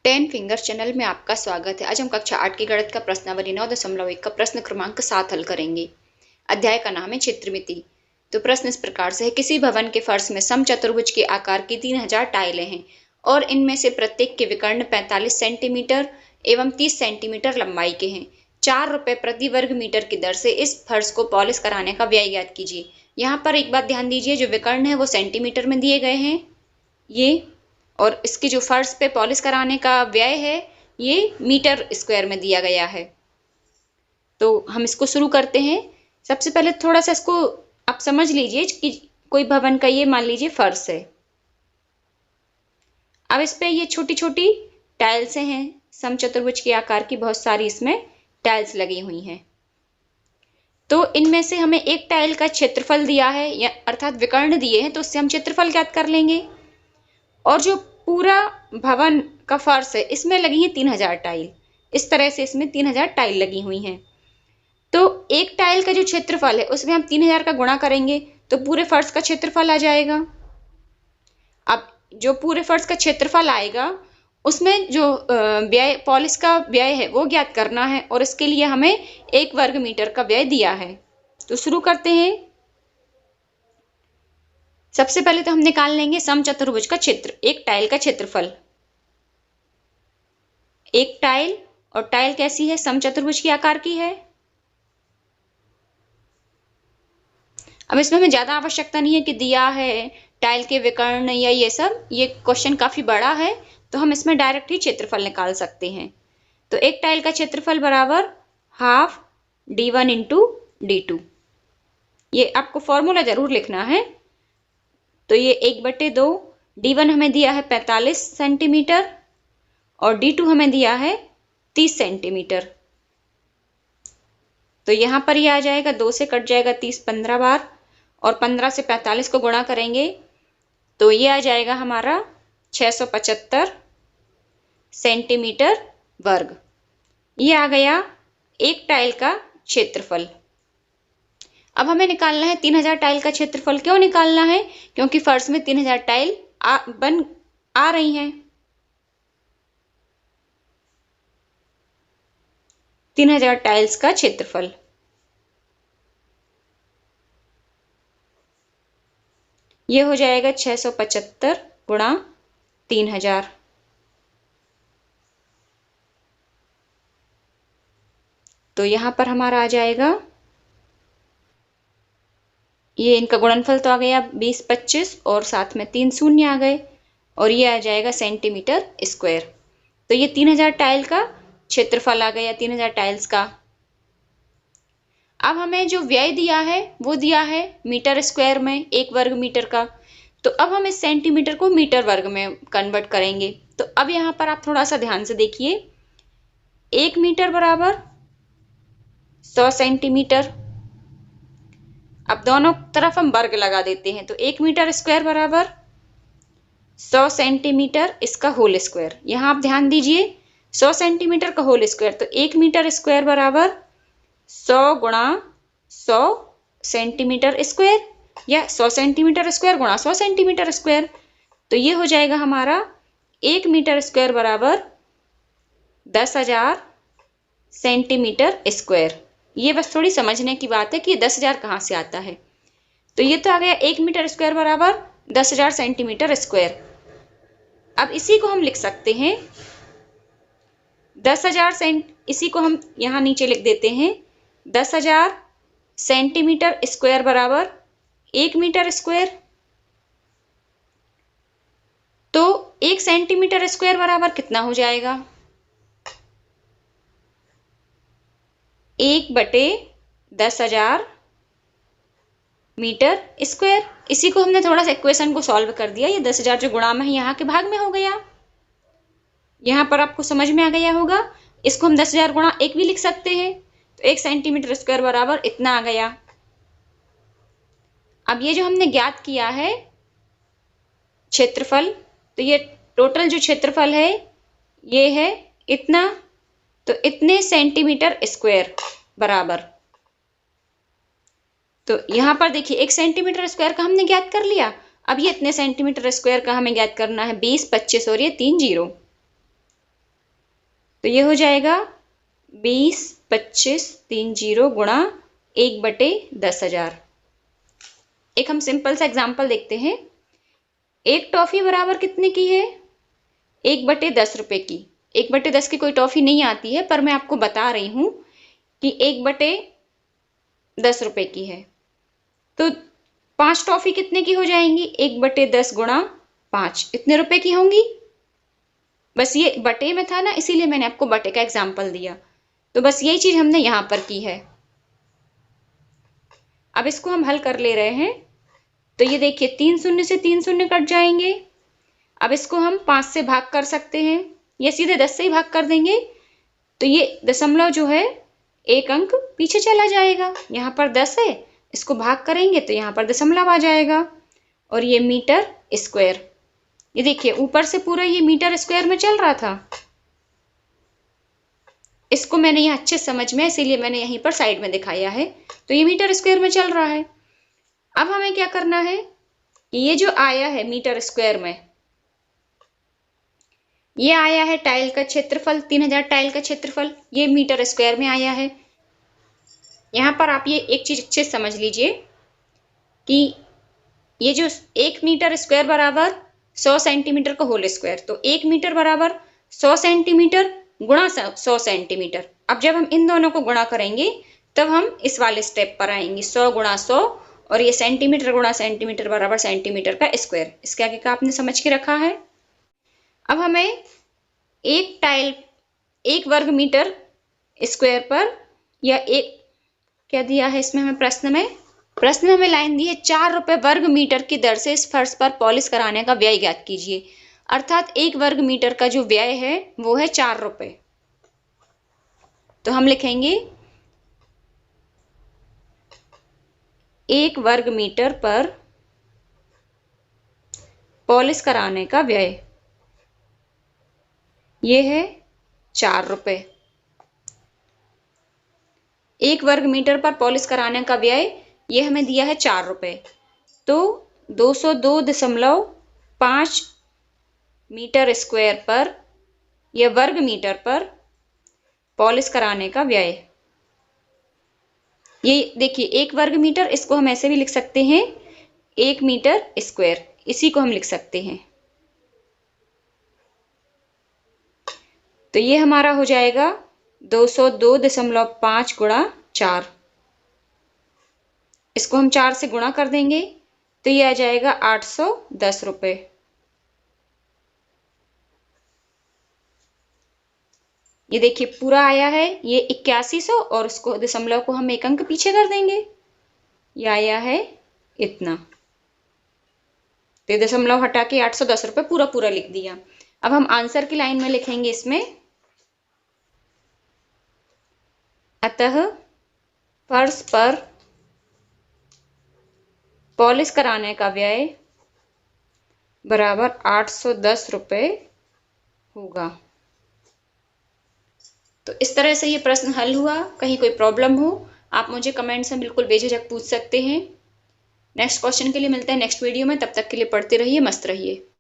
Ten fingers channel में आपका स्वागत है। आज हम कक्षा 8 की गणित का प्रश्नावली 9.1 का प्रश्न क्रमांक 7 हल करेंगे। अध्याय का नाम है चित्रमिति। तो प्रश्न इस प्रकार से है, किसी भवन के फर्श में समचतुर्भुज के आकार की 3000 टाइलें हैं और इनमें से प्रत्येक के विकर्ण 45 सेंटीमीटर एवं 30 सेंटीमीटर लंबाई के हैं। 4 रुपए प्रति वर्ग मीटर की दर से इस फर्श को पॉलिश कराने का व्यय ज्ञात कीजिए। यहाँ पर एक बात ध्यान दीजिए, जो विकर्ण है वो सेंटीमीटर में दिए गए हैं ये, और इसकी जो फर्श पे पॉलिश कराने का व्यय है ये मीटर स्क्वायर में दिया गया है। तो हम इसको शुरू करते हैं। सबसे पहले थोड़ा सा इसको आप समझ लीजिए कि कोई भवन का ये मान लीजिए फर्श है। अब इस पे ये छोटी छोटी टाइल्स हैं, समचतुर्भुज के आकार की बहुत सारी इसमें टाइल्स लगी हुई हैं। तो इनमें से हमें एक टाइल का क्षेत्रफल दिया है, या अर्थात विकर्ण दिए हैं, तो उससे हम क्षेत्रफल ज्ञात कर लेंगे। और जो पूरा भवन का फर्श है इसमें लगी है 3000 टाइल। इस तरह से इसमें 3000 टाइल लगी हुई हैं। तो एक टाइल का जो क्षेत्रफल है उसमें हम 3000 का गुणा करेंगे तो पूरे फर्श का क्षेत्रफल आ जाएगा। अब जो पूरे फर्श का क्षेत्रफल आएगा उसमें जो व्यय, पॉलिश का व्यय है वो ज्ञात करना है, और इसके लिए हमें 1 वर्ग मीटर का व्यय दिया है। तो शुरू करते हैं। सबसे पहले तो हम निकाल लेंगे समचतुर्भुज का क्षेत्र, एक टाइल का क्षेत्रफल। एक टाइल, और टाइल कैसी है, समचतुर्भुज के आकार की है। अब इसमें हमें ज्यादा आवश्यकता नहीं है कि दिया है टाइल के विकर्ण या ये सब, ये क्वेश्चन काफी बड़ा है तो हम इसमें डायरेक्ट ही क्षेत्रफल निकाल सकते हैं। तो एक टाइल का क्षेत्रफल बराबर हाफ d1 इंटू d2। ये आपको फॉर्मूला जरूर लिखना है। तो ये 1/2, d1 हमें दिया है 45 सेंटीमीटर और d2 हमें दिया है 30 सेंटीमीटर। तो यहां पर ये आ जाएगा, 2 से कट जाएगा 30 15 बार, और 15 से 45 को गुणा करेंगे तो ये आ जाएगा हमारा 675 सेंटीमीटर वर्ग। ये आ गया एक टाइल का क्षेत्रफल। अब हमें निकालना है 3000 टाइल का क्षेत्रफल। क्यों निकालना है? क्योंकि फर्श में 3000 टाइल आ रही हैं। 3000 टाइल्स का क्षेत्रफल ये हो जाएगा 675 गुणा 3000। तो यहां पर हमारा आ जाएगा, ये इनका गुणनफल तो आ गया 20 25 और साथ में 3 शून्य आ गए, और ये आ जाएगा सेंटीमीटर स्क्वायर। तो ये 3000 टाइल का क्षेत्रफल आ गया, 3000 टाइल्स का। अब हमें जो व्यय दिया है वो दिया है मीटर स्क्वायर में, 1 वर्ग मीटर का। तो अब हम इस सेंटीमीटर को मीटर वर्ग में कन्वर्ट करेंगे। तो अब यहां पर आप थोड़ा सा ध्यान से देखिए, 1 मीटर बराबर 100 सेंटीमीटर। अब दोनों तरफ हम वर्ग लगा देते हैं, तो 1 मीटर स्क्वायर बराबर 100 सेंटीमीटर इसका होल स्क्वायर। यहां आप ध्यान दीजिए, 100 सेंटीमीटर का होल स्क्वायर, तो 1 मीटर स्क्वायर बराबर 100 गुणा 100 सेंटीमीटर स्क्वायर, या 100 सेंटीमीटर स्क्वायर गुणा 100 सेंटीमीटर स्क्वायर। तो ये हो जाएगा हमारा 1 मीटर स्क्वायर बराबर 10,000 सेंटीमीटर स्क्वायर। ये बस थोड़ी समझने की बात है कि 10,000 कहाँ से आता है। तो ये तो आ गया 1 मीटर स्क्वायर बराबर 10,000 सेंटीमीटर स्क्वायर। अब इसी को हम लिख सकते हैं 10,000 इसी को हम यहाँ नीचे लिख देते हैं 10,000 सेंटीमीटर स्क्वायर बराबर 1 मीटर स्क्वायर। तो 1 सेंटीमीटर स्क्वायर बराबर कितना हो जाएगा? 1/10,000 मीटर स्क्वायर। इसी को हमने थोड़ा सा इक्वेशन को सॉल्व कर दिया। ये 10,000 जो गुणा में है यहाँ के भाग में हो गया। यहाँ पर आपको समझ में आ गया होगा। इसको हम 10,000 गुणा 1 भी लिख सकते हैं, तो 1 सेंटीमीटर स्क्वायर बराबर इतना आ गया। अब ये जो हमने ज्ञात किया है क्षेत्रफल, तो ये टोटल जो क्षेत्रफल है ये है इतना, तो इतने सेंटीमीटर स्क्वायर बराबर। तो यहां पर देखिए 1 सेंटीमीटर स्क्वायर का हमने ज्ञात कर लिया। अब ये इतने सेंटीमीटर स्क्वायर का हमें ज्ञात करना है, 20 25 और ये 3 जीरो। तो ये हो जाएगा 20, 25, 30 गुणा 1/10,000। एक हम सिंपल सा एग्जाम्पल देखते हैं। एक टॉफी बराबर कितने की है? 1/10 रुपए की। 1/10 की कोई टॉफी नहीं आती है, पर मैं आपको बता रही हूं कि 1/10 रुपए की है। तो 5 टॉफी कितने की हो जाएंगी? 1/10 गुणा 5 इतने रुपए की होंगी। बस ये बटे में था ना, इसीलिए मैंने आपको बटे का एग्जाम्पल दिया। तो बस यही चीज हमने यहां पर की है। अब इसको हम हल कर ले रहे हैं। तो ये देखिए 3 शून्य से 3 शून्य कट जाएंगे। अब इसको हम 5 से भाग कर सकते हैं, या सीधे 10 से ही भाग कर देंगे। तो ये दशमलव जो है एक अंक पीछे चला जाएगा। यहाँ पर 10 है, इसको भाग करेंगे तो यहाँ पर दशमलव आ जाएगा। और ये मीटर स्क्वायर, ये देखिए ऊपर से पूरा ये मीटर स्क्वायर में चल रहा था। इसको मैंने यहाँ अच्छे समझ में, इसीलिए मैंने यहीं पर साइड में दिखाया है। तो ये मीटर स्क्वायर में चल रहा है। अब हमें क्या करना है कि ये जो आया है मीटर स्क्वायर में, ये आया है टाइल का क्षेत्रफल, 3000 टाइल का क्षेत्रफल, ये मीटर स्क्वायर में आया है। यहाँ पर आप ये एक चीज अच्छे से समझ लीजिए कि ये जो 1 मीटर स्क्वायर बराबर 100 सेंटीमीटर का होल स्क्वायर, तो 1 मीटर बराबर 100 सेंटीमीटर गुणा 100 सेंटीमीटर। अब जब हम इन दोनों को गुणा करेंगे तब हम इस वाले स्टेप पर आएंगे, 100 गुणा 100, और ये सेंटीमीटर गुणा सेंटीमीटर बराबर सेंटीमीटर का स्क्वायर। इसके आगे का आपने समझ के रखा है। अब हमें एक वर्ग मीटर स्क्वायर पर, या एक क्या दिया है इसमें हमें प्रश्न में हमें लाइन दी है 4 रुपए वर्ग मीटर की दर से इस फर्श पर पॉलिश कराने का व्यय ज्ञात कीजिए। अर्थात 1 वर्ग मीटर का जो व्यय है वो है 4 रुपए। तो हम लिखेंगे 1 वर्ग मीटर पर पॉलिश कराने का व्यय, ये है 4 रुपए। 1 वर्ग मीटर पर पॉलिश कराने का व्यय ये हमें दिया है 4 रुपए। तो 202.5 मीटर स्क्वायर पर या वर्ग मीटर पर पॉलिश कराने का व्यय, ये देखिए 1 वर्ग मीटर, इसको हम ऐसे भी लिख सकते हैं 1 मीटर स्क्वायर, इसी को हम लिख सकते हैं। तो ये हमारा हो जाएगा 202.5 गुणा 4। इसको हम 4 से गुणा कर देंगे तो ये आ जाएगा 810 रुपए। ये देखिए पूरा आया है ये 8100, और उसको दशमलव को हम एक अंक पीछे कर देंगे, ये आया है इतना। तो दशमलव हटा के 810 रुपए पूरा पूरा लिख दिया। अब हम आंसर की लाइन में लिखेंगे इसमें, अतः फर्श पर पॉलिश कराने का व्यय बराबर 810 रुपए होगा। तो इस तरह से ये प्रश्न हल हुआ। कहीं कोई प्रॉब्लम हो आप मुझे कमेंट्स में बिल्कुल बेझिझक पूछ सकते हैं। नेक्स्ट क्वेश्चन के लिए मिलते हैं नेक्स्ट वीडियो में। तब तक के लिए पढ़ते रहिए, मस्त रहिए।